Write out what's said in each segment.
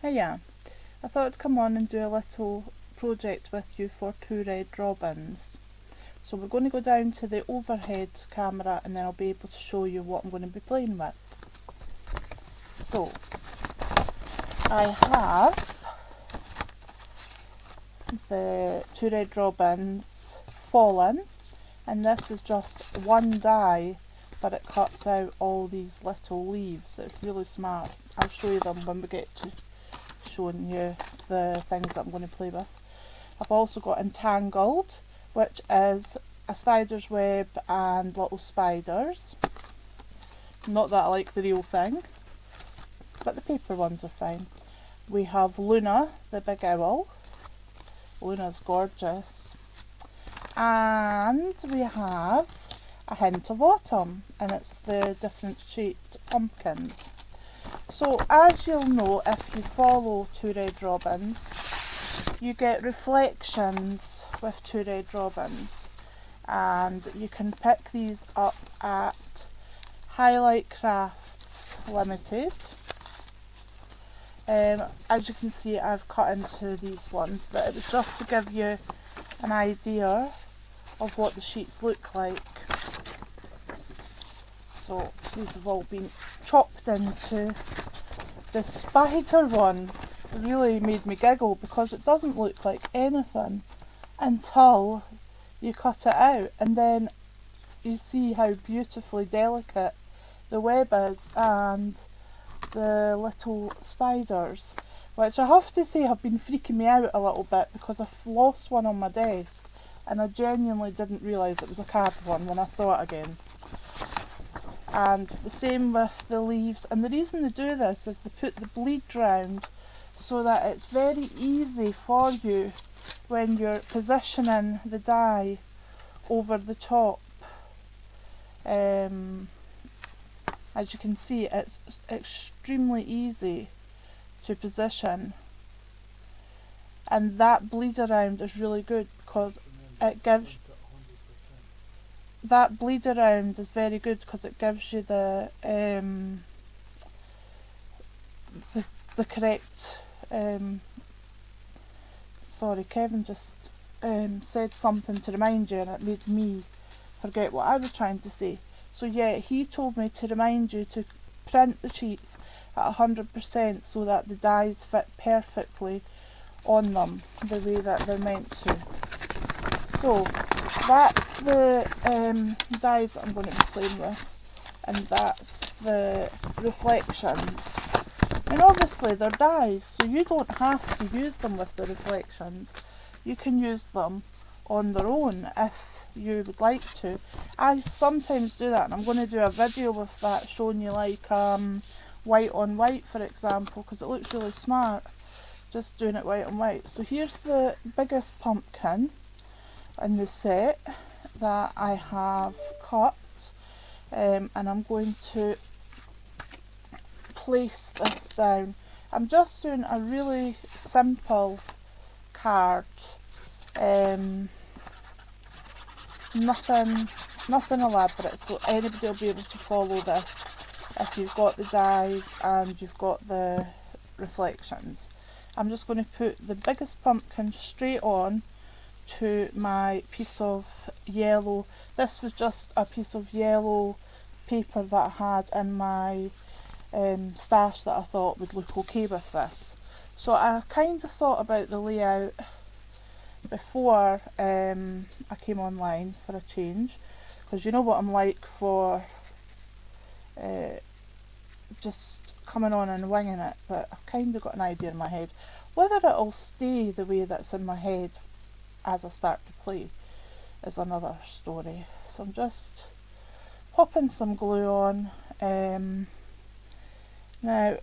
Hiya, I thought I'd come on and do a little project with you for two red robins. So we're going to go down to the overhead camera and then I'll be able to show you what I'm going to be playing with. So, I have the two red robins fallen, and this is just one die, but it cuts out all these little leaves. It's really smart. I'll show you them when we get to showing you the things that I'm going to play with. I've also got Entangled, which is a spider's web and little spiders. Not that I like the real thing, but the paper ones are fine. We have Luna, the big owl. Luna's gorgeous. And we have A Hint of Autumn, and it's the different shaped pumpkins. So as you'll know, if you follow Two Red Robins, you get reflections with Two Red Robins, and you can pick these up at Highlight Crafts Limited. As you can see, I've cut into these ones, but it was just to give you an idea of what the sheets look like. So these have all been chopped into. The spider one really made me giggle because it doesn't look like anything until you cut it out, and then you see how beautifully delicate the web is and the little spiders, which I have to say have been freaking me out a little bit because I've lost one on my desk and I genuinely didn't realise it was a card one when I saw it again. And the same with the leaves, and the reason they do this is they put the bleed round so that it's very easy for you when you're positioning the die over the top. As you can see, it's extremely easy to position, and that bleed around is really good because it gives that bleed around is very good because it gives you the correct sorry, Kevin just said something to remind you and it made me forget what I was trying to say. So yeah, he told me to remind you to print the sheets at 100% so that the dies fit perfectly on them the way that they're meant to. So that's the dies that I'm going to be playing with, and that's the reflections. And obviously they're dies, so you don't have to use them with the reflections. You can use them on their own if you would like to. I sometimes do that, and I'm going to do a video with that showing you like white on white, for example, because it looks really smart just doing it white on white. So here's the biggest pumpkin in the set that I have cut, and I'm going to place this down. I'm just doing a really simple card, nothing elaborate, so anybody will be able to follow this if you've got the dies and you've got the reflections. I'm just going to put the biggest pumpkin straight on to my piece of yellow. This was just a piece of yellow paper that I had in my stash that I thought would look okay with this. So I kind of thought about the layout before I came online for a change, because you know what I'm like for just coming on and winging it, but I've kind of got an idea in my head. Whether it'll stay the way that's in my head as I start to play is another story. So I'm just popping some glue on. Now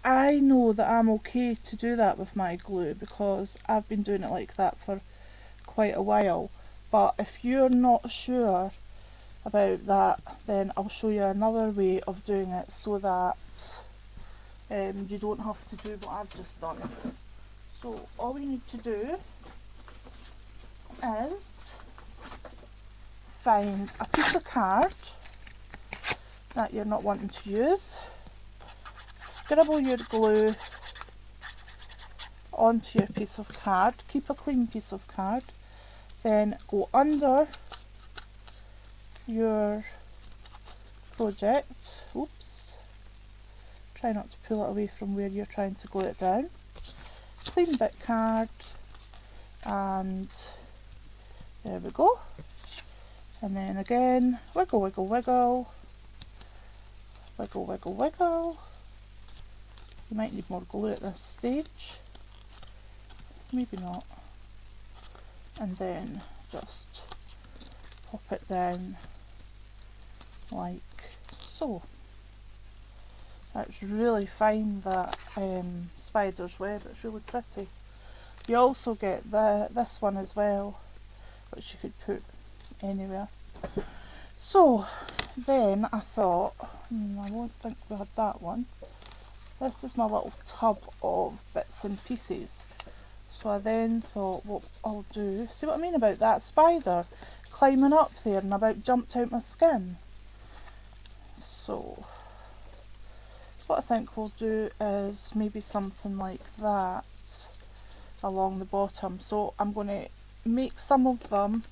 I know that I'm okay to do that with my glue because I've been doing it like that for quite a while, but if you're not sure about that, then I'll show you another way of doing it so that you don't have to do what I've just done. So all we need to do is find a piece of card that you're not wanting to use, scribble your glue onto your piece of card. Keep a clean piece of card. Then go under your project. Oops. Try not to pull it away from where you're trying to glue it down. Clean bit card, and there we go. And then again, wiggle, wiggle, wiggle. Wiggle, wiggle, wiggle. You might need more glue at this stage. Maybe not. And then just pop it down like so. That's really fine, that spider's web. It's really pretty. You also get this one as well, which you could put anywhere. So then I thought, I won't think we had that one. This is my little tub of bits and pieces. So I then thought, what I'll do, see what I mean about that spider climbing up there and about jumped out my skin. So what I think we'll do is maybe something like that along the bottom. So I'm going to make some of them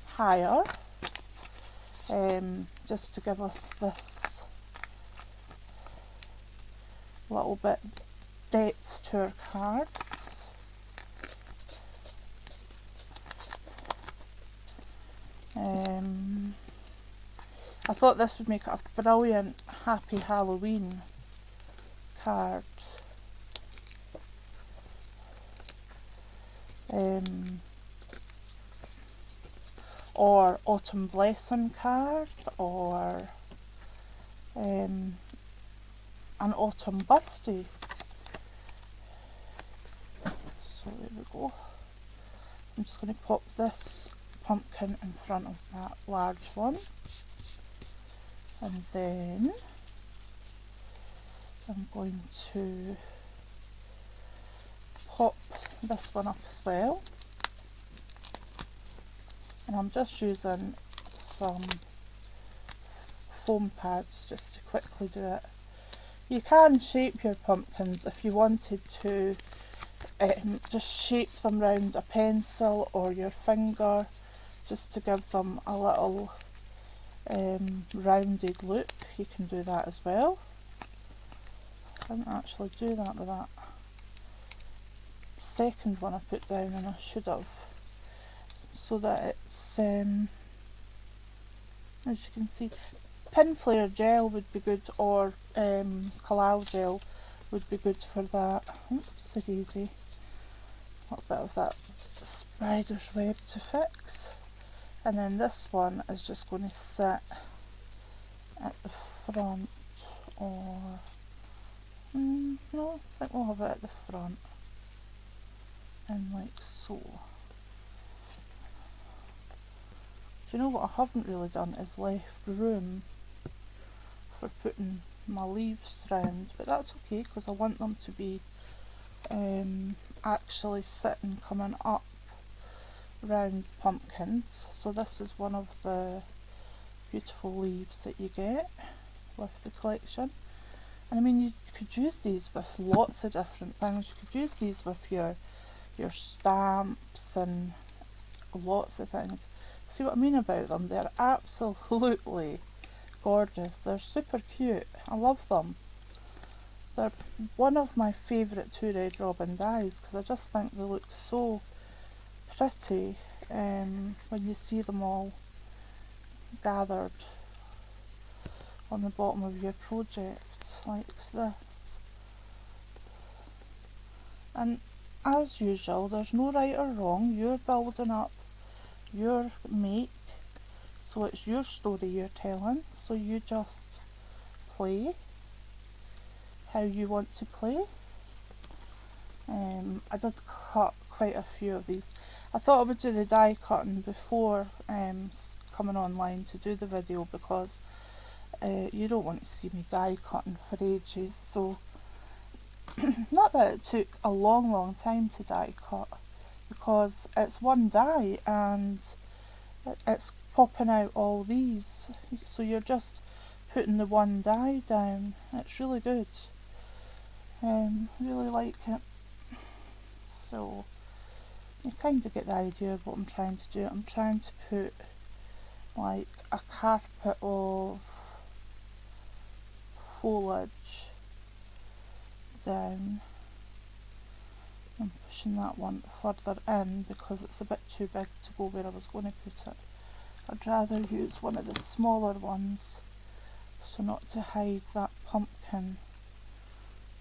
higher, just to give us this little bit depth to our cards. I thought this would make a brilliant Happy Halloween card. Or Autumn Blessing card, or an autumn birthday. So there we go. I'm just going to pop this pumpkin in front of that large one, and then I'm going to pop this one up as well, and I'm just using some foam pads just to quickly do it. You can shape your pumpkins if you wanted to, just shape them round a pencil or your finger, just to give them a little rounded look. You can do that as well. I didn't actually do that with that second one I put down, and I should have, so that it's as you can see, Pinflair gel would be good, or Collal gel would be good for that. Oops, a daisy. A bit of that spider's web to fix. And then this one is just going to sit at the front, or no, I think we'll have it at the front, and like so. Do you know what I haven't really done is left room for putting my leaves round, but that's okay because I want them to be actually sitting, coming up round pumpkins. So this is one of the beautiful leaves that you get with the collection. And I mean, you could use these with lots of different things. You could use these with your stamps and lots of things. See what I mean about them? They're absolutely gorgeous. They're super cute. I love them. They're one of my favourite 2 Red Robin dies because I just think they look so pretty when you see them all gathered on the bottom of your project like this. And as usual, there's no right or wrong. You're building up your make, so it's your story you're telling, so you just play how you want to play. I did cut quite a few of these. I thought I would do the die cutting before coming online to do the video, because you don't want to see me die cutting for ages. So not that it took a long time to die cut, because it's one die and it's popping out all these, so you're just putting the one die down. It's really good. Really like it. So you kind of get the idea of what I'm trying to do. I'm trying to put like a carpet of foliage down. I'm pushing that one further in because it's a bit too big to go where I was going to put it. I'd rather use one of the smaller ones, so not to hide that pumpkin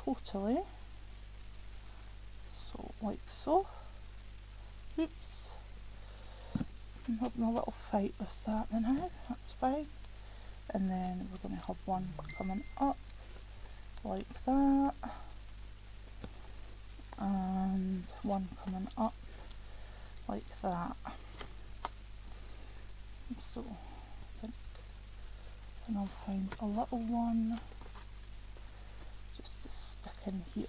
totally. So like so. Oops. I'm having a little fight with that now, that's fine. And then we're going to have one coming up like that, and one coming up like that. So I think, and I'll find a little one just to stick in here.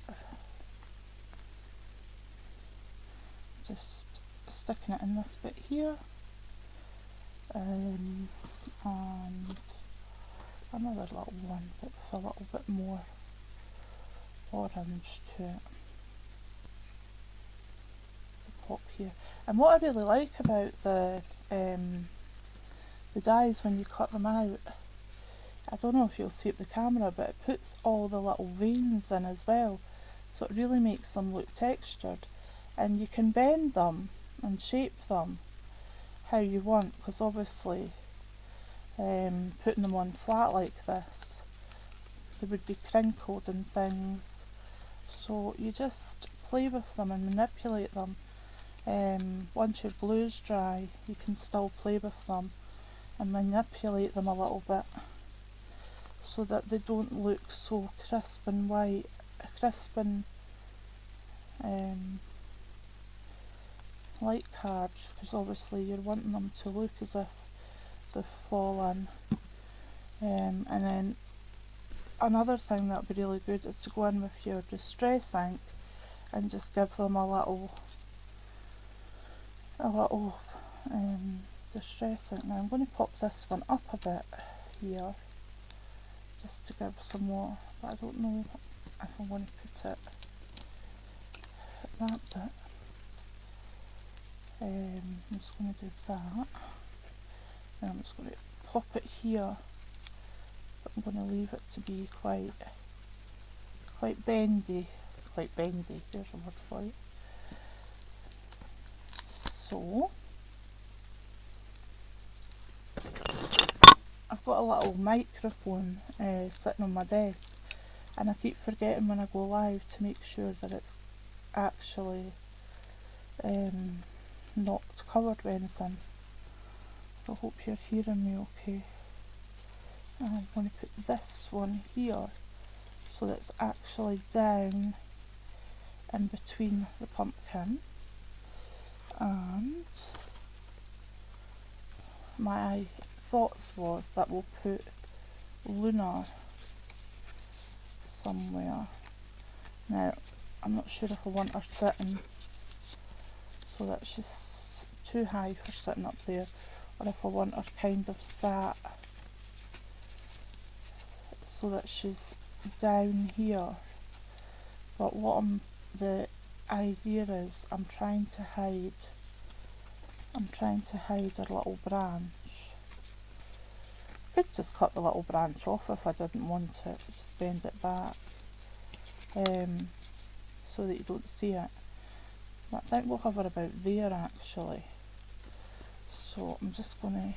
Just sticking it in this bit here, and another little one but with a little bit more orange to it. The pop here. And what I really like about the dies when you cut them out, I don't know if you'll see it with the camera, but it puts all the little veins in as well, so it really makes them look textured, and you can bend them and shape them how you want, because obviously putting them on flat like this, they would be crinkled and things, so you just play with them and manipulate them. Once your glue's dry, you can still play with them and manipulate them a little bit so that they don't look so crisp and white, crisp and light card, because obviously you're wanting them to look as if they've fallen. And then another thing that would be really good is to go in with your distress ink and just give them a little distress ink. Now I'm going to pop this one up a bit here just to give some more, but I don't know if I'm going to put it at that bit. I'm just going to do that, and I'm just going to pop it here, but I'm going to leave it to be quite bendy, there's a word for it. So I've got a little microphone sitting on my desk, and I keep forgetting when I go live to make sure that it's actually not covered with anything. So I hope you're hearing me okay. And I'm going to put this one here so that it's actually down in between the pumpkin, and my thoughts was that we'll put Luna somewhere. Now I'm not sure if I want her sitting so that she's too high for sitting up there, or if I want her kind of sat so that she's down here. But the idea is I'm trying to hide her little branch. I could just cut the little branch off if I didn't want it, just bend it back so that you don't see it. But I think we'll have her about there actually. So I'm just going to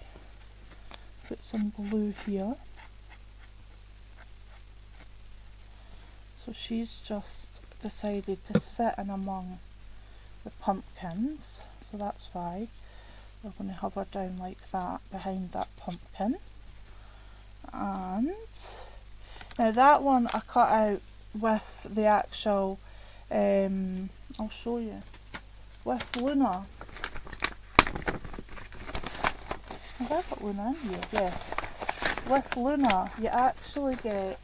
put some glue here. So she's just decided to sit in among the pumpkins, so that's why we're going to have her down like that behind that pumpkin. And now that one I cut out with the actual I'll show you, with Luna. Have I got Luna in here? Yeah. With Luna you actually get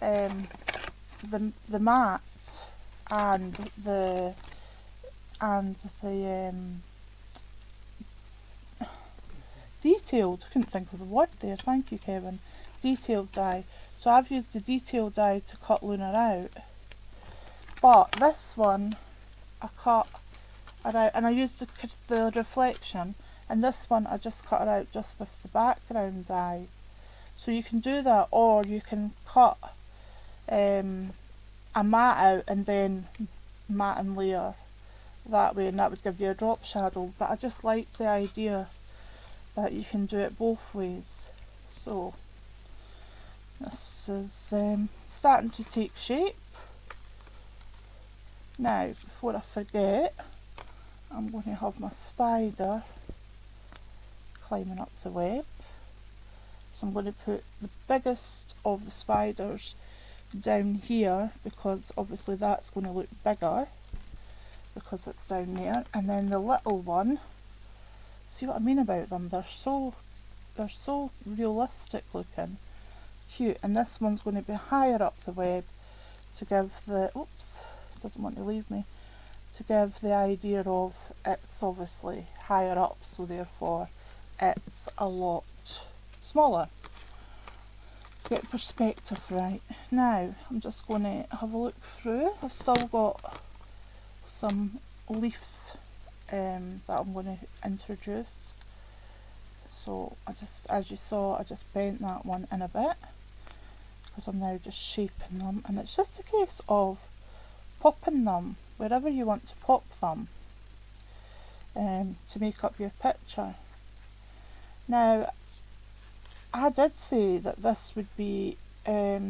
the mat and the detailed, couldn't think of the word there, thank you Kevin, detailed die. So I've used the detailed die to cut Luna out, but this one I cut her out, and I used the reflection, and this one I just cut her out just with the background dye. So you can do that, or you can cut a matte out and then matte and layer that way, and that would give you a drop shadow. But I just like the idea that you can do it both ways. So this is starting to take shape. Now, before I forget, I'm going to have my spider climbing up the web. So I'm going to put the biggest of the spiders down here, because obviously that's going to look bigger because it's down there, and then the little one, see what I mean about them, they're so realistic looking, cute, and this one's going to be higher up the web to give the, oops, doesn't want to leave me, to give the idea of it's obviously higher up, so therefore it's a lot smaller. Get perspective right. Now I'm just going to have a look through. I've still got some leaves that I'm going to introduce. So I just, as you saw, I just bent that one in a bit because I'm now just shaping them, and it's just a case of popping them wherever you want to pop them to make up your picture. Now, I did say that this would be a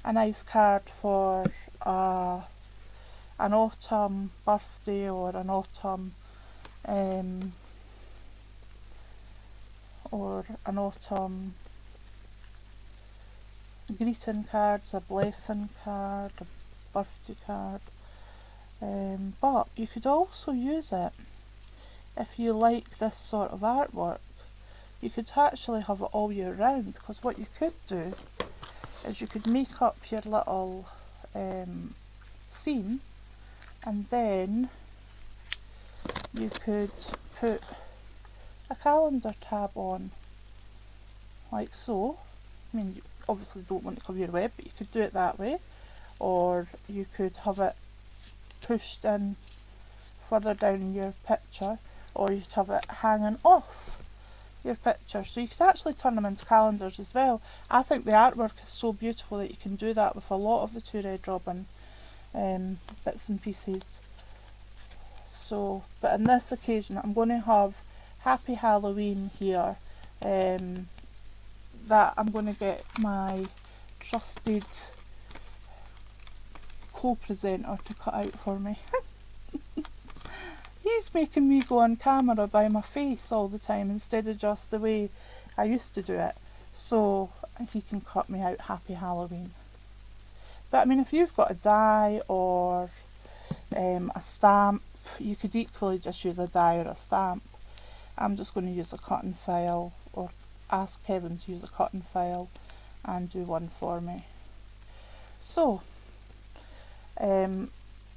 nice card for an autumn birthday, or an autumn greeting cards, a blessing card, a birthday card. But you could also use it if you like this sort of artwork. You could actually have it all year round, because what you could do is you could make up your little scene, and then you could put a calendar tab on, like so. I mean, you obviously don't want to cover your web, but you could do it that way, or you could have it pushed in further down in your picture, or you could have it hanging off your picture, so you could actually turn them into calendars as well. I think the artwork is so beautiful that you can do that with a lot of the Two Red Robin bits and pieces. So, but on this occasion I'm going to have Happy Halloween here, that I'm going to get my trusted co-presenter to cut out for me. He's making me go on camera by my face all the time instead of just the way I used to do it, so he can cut me out Happy Halloween. But I mean, if you've got a die or a stamp, you could equally just use a die or a stamp. I'm just going to use a cotton file, or ask Kevin to use a cotton file and do one for me. So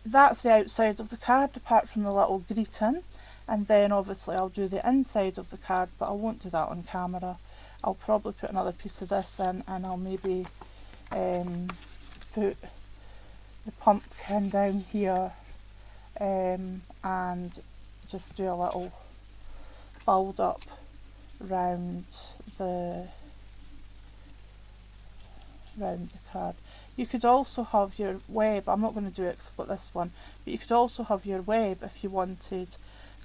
that's the outside of the card, apart from the little greeting, and then obviously I'll do the inside of the card, but I won't do that on camera. I'll probably put another piece of this in, and I'll maybe put the pumpkin down here, and just do a little build up round the card. You could also have your web, I'm not going to do it because I've got this one, but you could also have your web if you wanted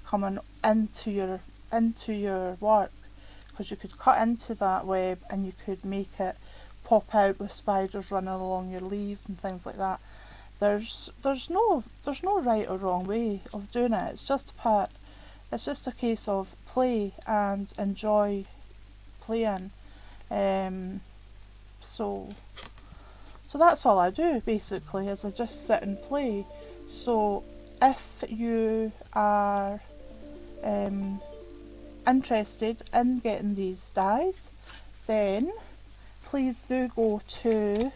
coming into your work, because you could cut into that web and you could make it pop out with spiders running along your leaves and things like that. There's no right or wrong way of doing it. It's just a case of play and enjoy playing. So that's all I do basically, is I just sit and play. So if you are interested in getting these dies, then please do go to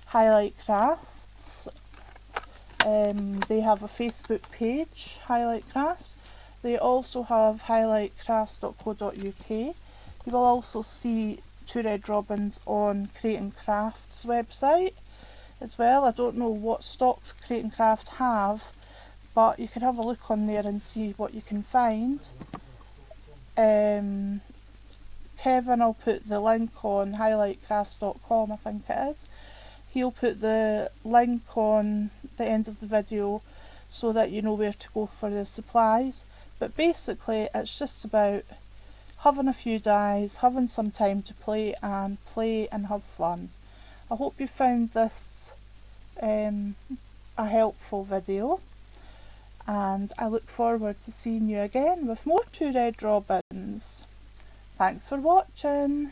Highlight Crafts. They have a Facebook page, Highlight Crafts. They also have highlightcrafts.co.uk. You will also see Two Red Robins on Create & Craft's website as well. I don't know what stock Create & Craft have, but you can have a look on there and see what you can find. Kevin, I'll put the link on highlightcrafts.com, I think it is. He'll put the link on the end of the video so that you know where to go for the supplies. But basically it's just about having a few dies, having some time to play and have fun. I hope you found this a helpful video, and I look forward to seeing you again with more 2 Red Robins. Thanks for watching.